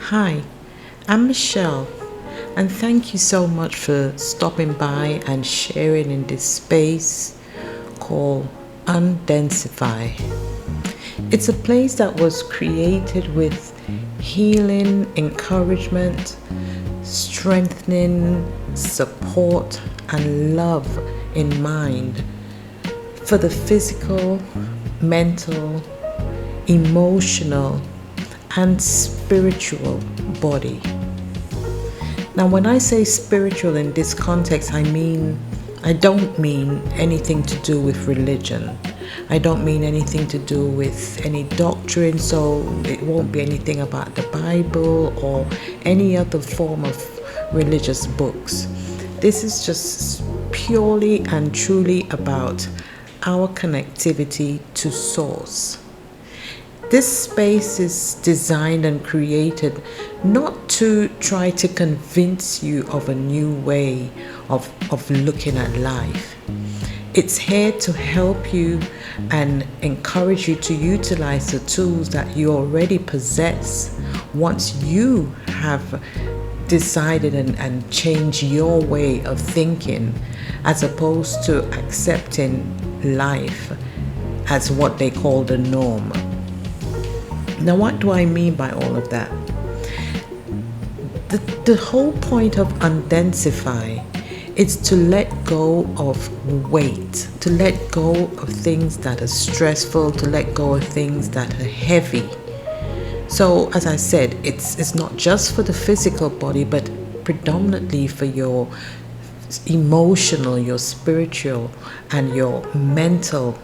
Hi, I'm Michelle, and thank you so much for stopping by and sharing in this space called Undensify. It's a place that was created with healing, encouragement, strengthening, support, and love in mind for the physical, mental, emotional, and spiritual body. Now, when I say spiritual in this context, I don't mean anything to do with religion. I don't mean anything to do with any doctrine, so it won't be anything about the Bible or any other form of religious books. This is just purely and truly about our connectivity to Source. This space is designed and created not to try to convince you of a new way of looking at life. It's here to help you and encourage you to utilize the tools that you already possess once you have decided and changed your way of thinking, as opposed to accepting life as what they call the norm. Now, what do I mean by all of that? The whole point of Undensify is to let go of weight, to let go of things that are stressful, to let go of things that are heavy. So, as I said, it's not just for the physical body, but predominantly for your emotional, your spiritual, and your mental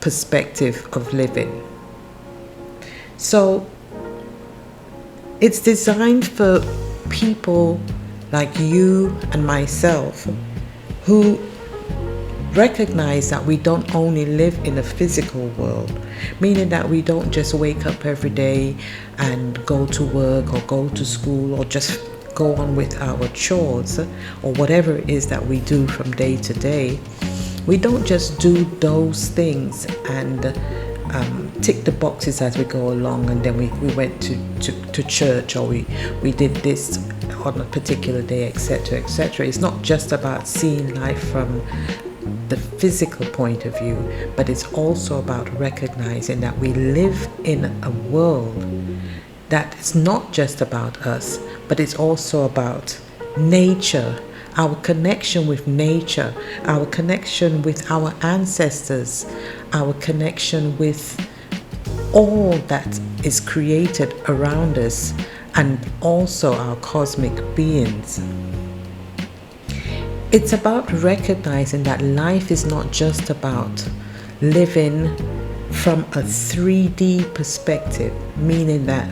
perspective of living. So it's designed for people like you and myself who recognize that we don't only live in a physical world, meaning that we don't just wake up every day and go to work or go to school or just go on with our chores or whatever it is that we do from day to day. We don't just do those things and tick the boxes as we go along, and then we went to church, or we did this on a particular day, etc., etc. It's not just about seeing life from the physical point of view, but it's also about recognizing that we live in a world that is not just about us, but it's also about nature, our connection with nature, our connection with our ancestors, our connection with all that is created around us, and also our cosmic beings. It's about recognizing that life is not just about living from a 3D perspective, meaning that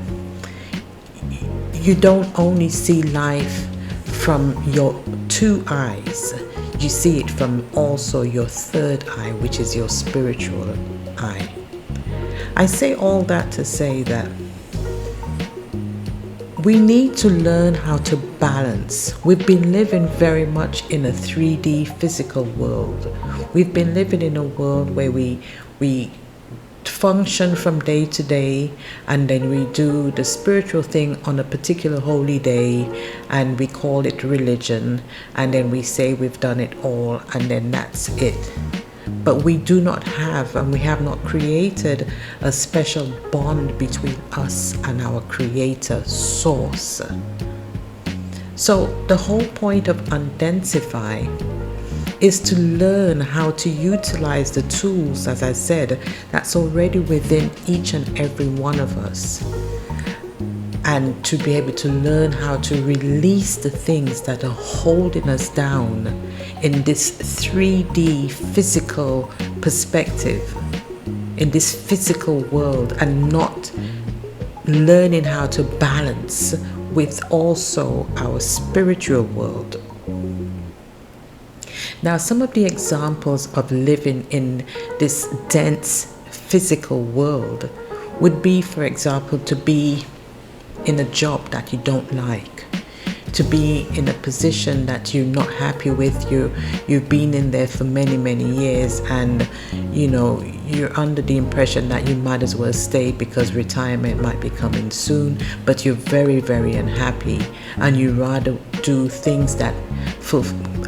you don't only see life from your two eyes, you see it from also your third eye, which is your spiritual eye. I say all that to say that we need to learn how to balance. We've been living very much in a 3D physical world. We've been living in a world where we function from day to day, and then we do the spiritual thing on a particular holy day, and we call it religion, and then we say we've done it all, and then that's it. But we do not have, and we have not created a special bond between us and our Creator, Source. So the whole point of Undensify is to learn how to utilize the tools, as I said, that's already within each and every one of us, and to be able to learn how to release the things that are holding us down in this 3D physical perspective, in this physical world and not learning how to balance with also our spiritual world. Now, some of the examples of living in this dense physical world would be, for example, to be in a job that you don't like, to be in a position that you're not happy with. You've been in there for many years, and you're under the impression that you might as well stay because retirement might be coming soon, but you're very unhappy, and you rather do things that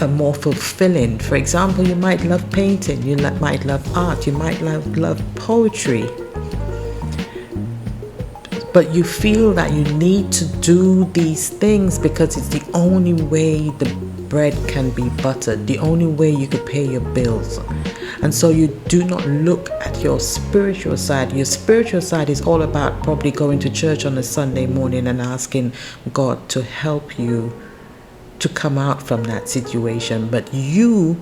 are more fulfilling. For example, you might love painting, you might love art, you might love poetry, but you feel that you need to do these things because it's the only way the bread can be buttered, the only way you could pay your bills. And so you do not look at your spiritual side. Your spiritual side is all about probably going to church on a Sunday morning and asking God to help you to come out from that situation. But you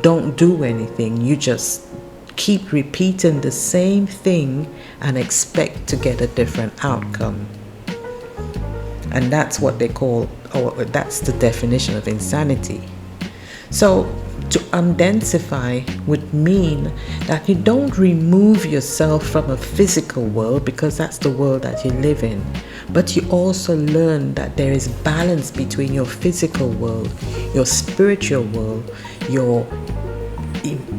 don't do anything. You just keep repeating the same thing and expect to get a different outcome. And that's what they call, or that's the definition of insanity. So to undensify would mean that you don't remove yourself from a physical world, because that's the world that you live in, but you also learn that there is balance between your physical world, your spiritual world, your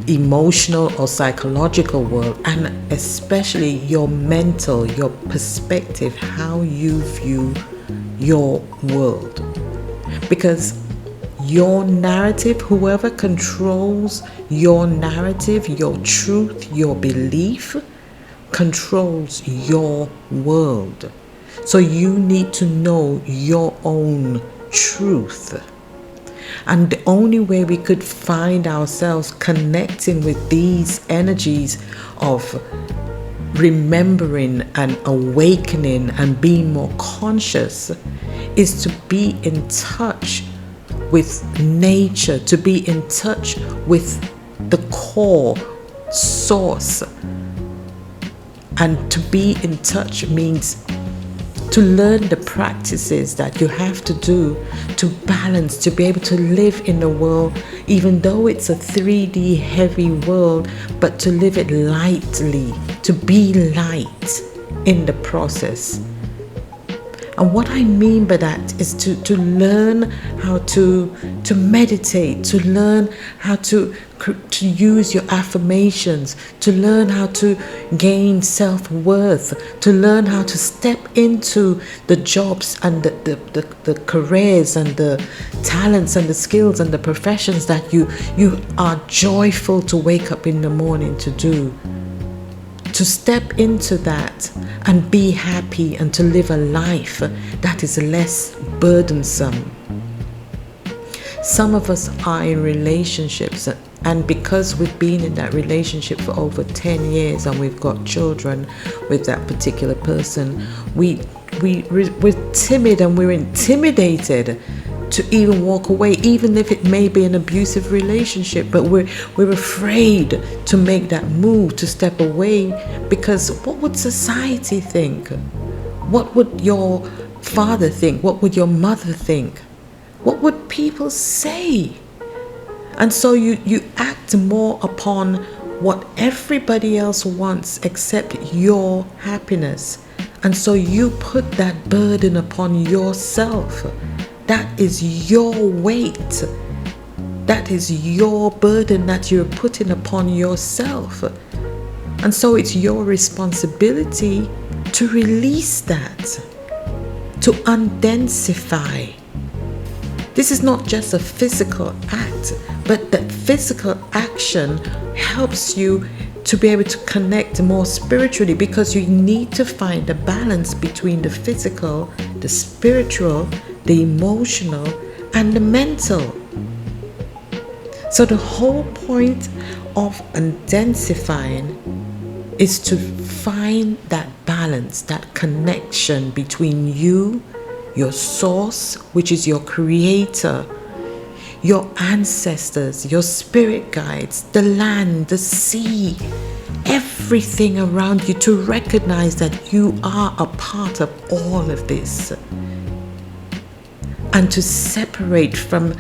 emotional or psychological world, and especially your mental, your perspective, how you view your world. Because your narrative, whoever controls your narrative, your truth, your belief, controls your world. So you need to know your own truth. And the only way we could find ourselves connecting with these energies of remembering and awakening and being more conscious is to be in touch with nature, to be in touch with the core source. And to be in touch means to learn the practices that you have to do to balance, to be able to live in the world, even though it's a 3D heavy world, but to live it lightly, to be light in the process. And what I mean by that is to learn how to meditate, to learn how to use your affirmations, to learn how to gain self-worth, to learn how to step into the jobs and the careers and the talents and the skills and the professions that you are joyful to wake up in the morning to do. To step into that and be happy and to live a life that is less burdensome. Some of us are in relationships, and because we've been in that relationship for over 10 years and we've got children with that particular person, we're timid and we're intimidated to even walk away, even if it may be an abusive relationship, but we're afraid to make that move, to step away, because what would society think? What would your father think? What would your mother think? What would people say? And so you act more upon what everybody else wants except your happiness. And so you put that burden upon yourself. That is your weight. That is your burden that you're putting upon yourself. And so it's your responsibility to release that, to undensify. This is not just a physical act, but that physical action helps you to be able to connect more spiritually, because you need to find a balance between the physical, the spiritual, the emotional, and the mental. So the whole point of undensifying is to find that balance, that connection between you, your source, which is your creator, your ancestors, your spirit guides, the land, the sea, everything everything around you, to recognize that you are a part of all of this, and to separate from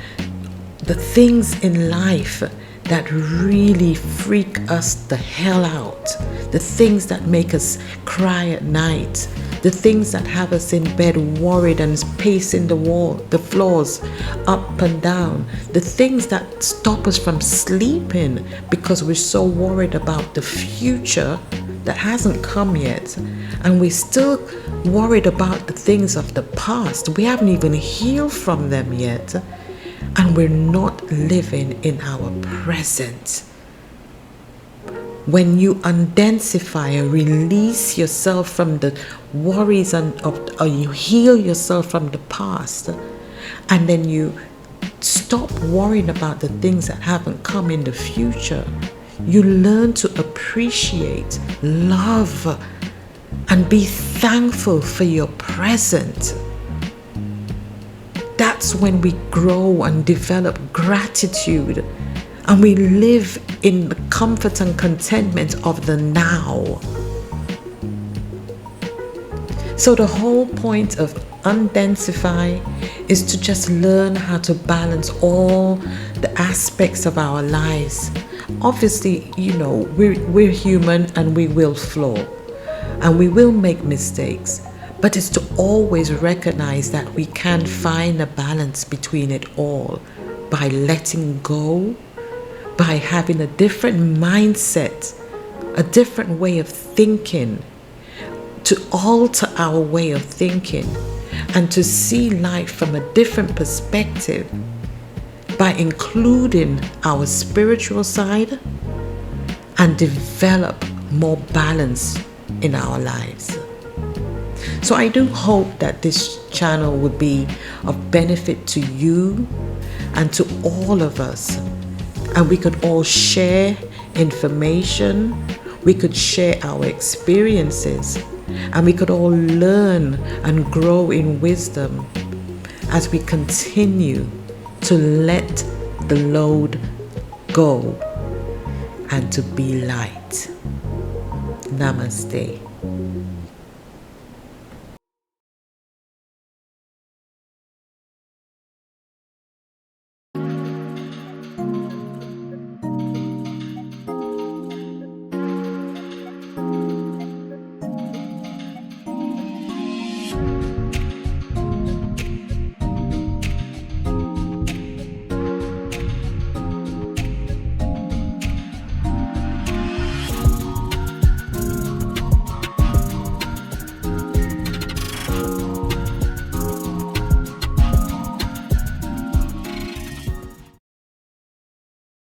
the things in life that really freak us the hell out, the things that make us cry at night, the things that have us in bed worried and pacing the floors up and down, the things that stop us from sleeping because we're so worried about the future that hasn't come yet, and we're still worried about the things of the past. We haven't even healed from them yet, and we're not living in our present. When you undensify or release yourself from the worries or you heal yourself from the past, and then you stop worrying about the things that haven't come in the future, you learn to appreciate, love, and be thankful for your present. That's when we grow and develop gratitude, and we live in the comfort and contentment of the now. So the whole point of Undensify is to just learn how to balance all the aspects of our lives. Obviously, we're human and we will flaw and we will make mistakes, but it's to always recognize that we can find a balance between it all by letting go, by having a different mindset, a different way of thinking, to alter our way of thinking and to see life from a different perspective by including our spiritual side and develop more balance in our lives. So I do hope that this channel would be of benefit to you and to all of us, and we could all share information, we could share our experiences, and we could all learn and grow in wisdom as we continue to let the load go and to be light. Namaste.